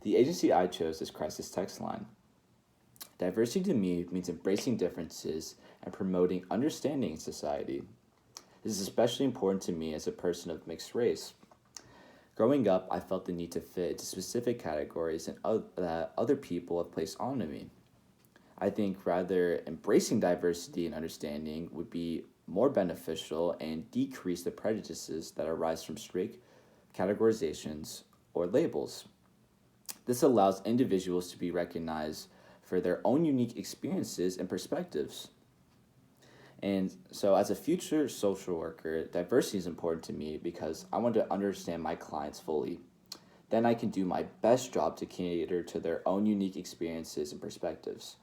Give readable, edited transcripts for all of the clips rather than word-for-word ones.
The agency I chose is Crisis Text Line. Diversity to me means embracing differences and promoting understanding in society. This is especially important to me as a person of mixed race. Growing up, I felt the need to fit into specific categories that other people have placed onto me. I think rather embracing diversity and understanding would be more beneficial and decrease the prejudices that arise from strict categorizations or labels. This allows individuals to be recognized for their own unique experiences and perspectives. And so, as a future social worker, diversity is important to me because I want to understand my clients fully. Then I can do my best job to cater to their own unique experiences and perspectives.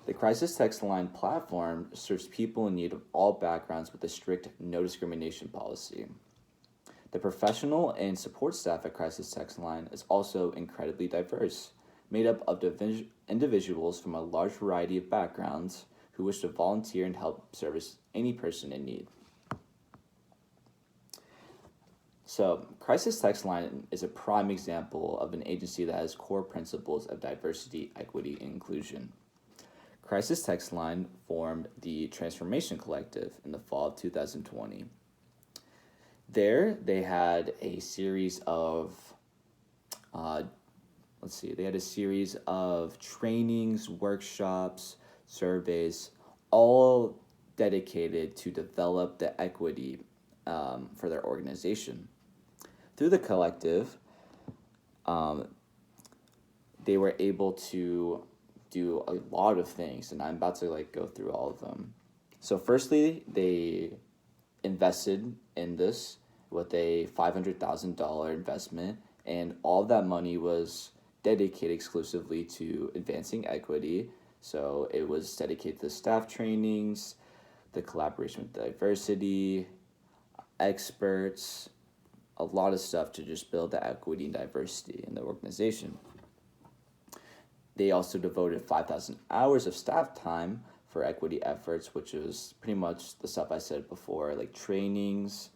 The Crisis Text Line platform serves people in need of all backgrounds with a strict no discrimination policy. The professional and support staff at Crisis Text Line is also incredibly diverse, made up of individuals from a large variety of backgrounds who wish to volunteer and help service any person in need. So, Crisis Text Line is a prime example of an agency that has core principles of diversity, equity, and inclusion. Crisis Text Line formed the Transformation Collective in the fall of 2020. There, they had a series of, they had a series of trainings, workshops, surveys, all dedicated to develop the equity for their organization. Through the collective, they were able to do a lot of things, and I'm about to go through all of them. So firstly, they invested in this with a $500,000 investment, and all of that money was dedicated exclusively to advancing equity. So it was dedicated to staff trainings, the collaboration with diversity, experts, a lot of stuff to just build the equity and diversity in the organization. They also devoted 5,000 hours of staff time for equity efforts, which was pretty much the stuff I said before, like trainings,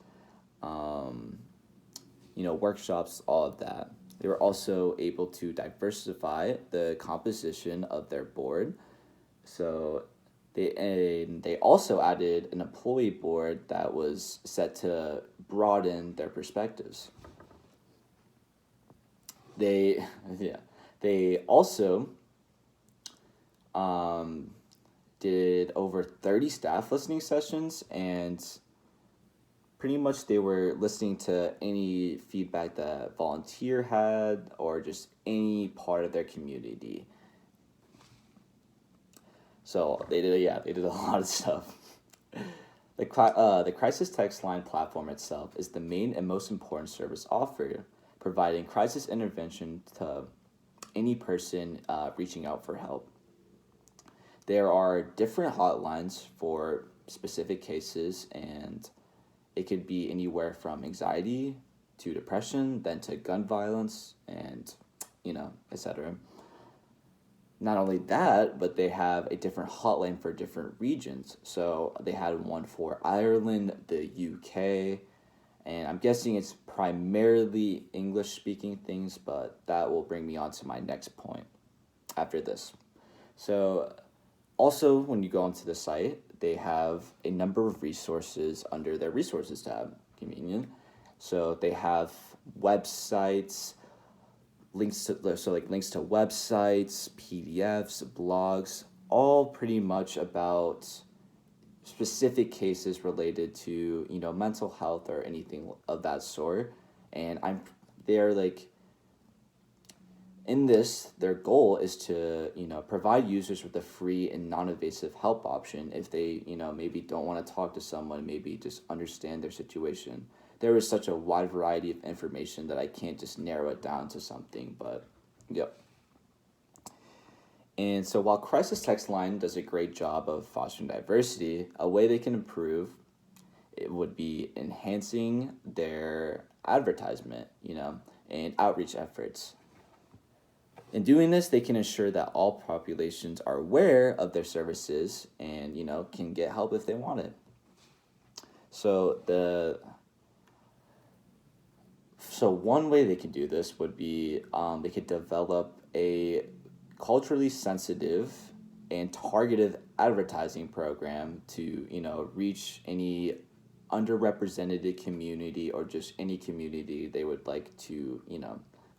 workshops, all of that. They were also able to diversify the composition of their board. So they also added an employee board that was set to broaden their perspectives. They also did over 30 staff listening sessions, and pretty much they were listening to any feedback that volunteer had or just any part of their community. So they did a lot of stuff. The Crisis Text Line platform itself is the main and most important service offered, providing crisis intervention to any person reaching out for help. There are different hotlines for specific cases, and it could be anywhere from anxiety to depression, then to gun violence, and, etc. Not only that, but they have a different hotline for different regions. So they had one for Ireland, the UK, and I'm guessing it's primarily English-speaking things, but that will bring me on to my next point after this. So also, when you go onto the site, they have a number of resources under their resources tab, convenient. So they have websites, links to websites, PDFs, blogs, all pretty much about specific cases related to mental health or anything of that sort. And they're in this, their goal is to provide users with a free and non-invasive help option if they maybe don't want to talk to someone, maybe just understand their situation. There is such a wide variety of information that I can't just narrow it down to something, but yep. And so while Crisis Text Line does a great job of fostering diversity, a way they can improve it would be enhancing their advertisement, and outreach efforts. In doing this, they can ensure that all populations are aware of their services and, can get help if they want it. So So one way they could do this would be they could develop a culturally sensitive and targeted advertising program to reach any underrepresented community or just any community they would like to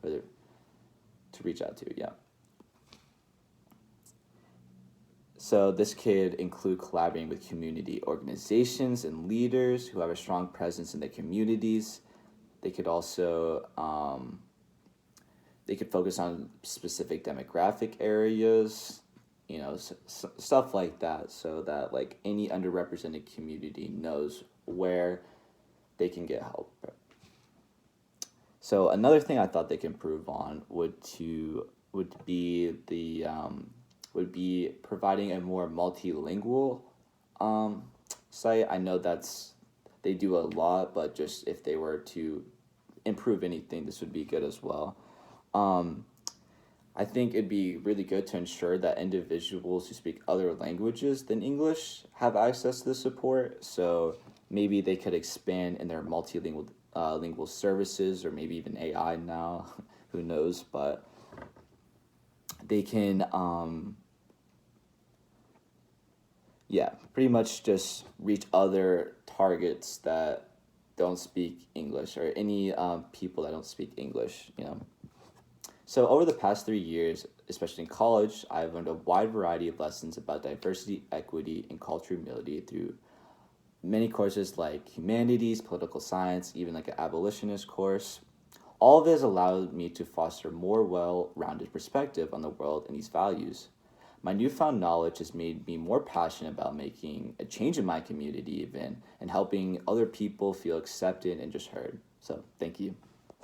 whether to reach out to. Yeah. So this could include collaborating with community organizations and leaders who have a strong presence in their communities. They could also they could focus on specific demographic areas, stuff like that, so that like any underrepresented community knows where they can get help. So another thing I thought they could improve on would be providing a more multilingual site. I know they do a lot, but just if they were to improve anything, this would be good as well. I think it'd be really good to ensure that individuals who speak other languages than English have access to the support. So maybe they could expand in their multilingual lingual services, or maybe even AI now, who knows? But they can, pretty much just reach other targets that don't speak English, or any people that don't speak English. So over the past 3 years, especially in college, I've learned a wide variety of lessons about diversity, equity, and cultural humility through many courses like humanities, political science, even like an abolitionist course. All of this allowed me to foster a more well-rounded perspective on the world and these values. My newfound knowledge has made me more passionate about making a change in my community even, and helping other people feel accepted and just heard. So thank you.